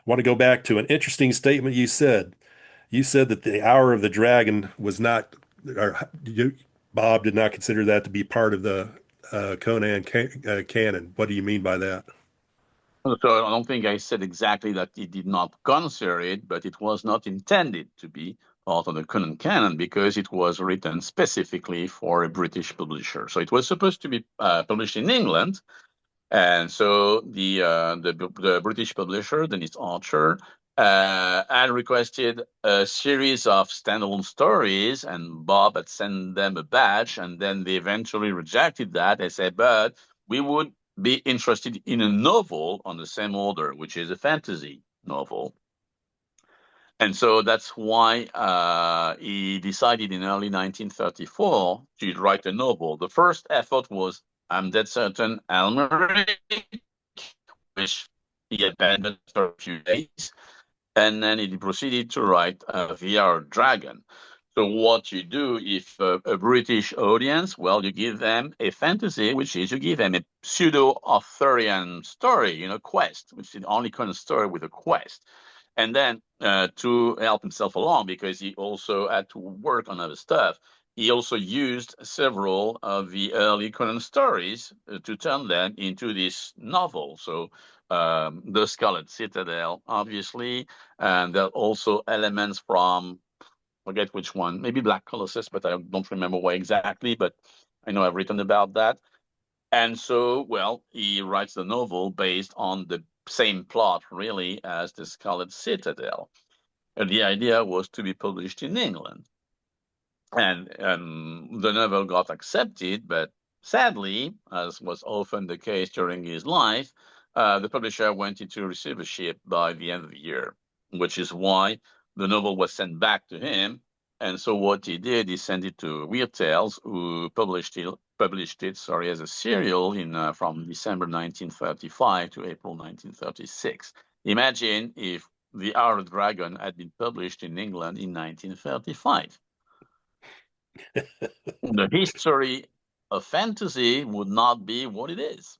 want to go back to an interesting statement you said. You said that the Hour of the Dragon was not, or you, Bob did not consider that to be part of the Conan canon. What do you mean by that? So I don't think I said exactly that he did not consider it, but it was not intended to be part of the Conan canon because it was written specifically for a British publisher. So it was supposed to be published in England, and so the British publisher, Dennis Archer, had requested a series of standalone stories, and Bob had sent them a batch, and then they eventually rejected that. They said, but we would be interested in a novel on the same order, which is a fantasy novel. And so that's why he decided in early 1934 to write a novel. The first effort was I'm Dead Certain Almeric, which he abandoned for a few days. And then he proceeded to write VR Dragon. So what you do if a British audience, well, you give them a fantasy, which is you give them a pseudo-Arthurian story, quest, which is the only kind of story with a quest. And then to help himself along, because he also had to work on other stuff, he also used several of the early Conan stories to turn them into this novel. So the Scarlet Citadel, obviously, and there are also elements from forget which one, maybe Black Colossus, but I don't remember why exactly. But I know I've written about that. And so, well, he writes the novel based on the same plot, really, as the Scarlet Citadel. And the idea was to be published in England. And the novel got accepted, but sadly, as was often the case during his life, the publisher went into receivership by the end of the year, which is why the novel was sent back to him. And so what he did, he sent it to Weird Tales, who published it, sorry, as a serial in from December 1935 to April 1936. Imagine if The Hour of the Dragon had been published in England in 1935. The history of fantasy would not be what it is.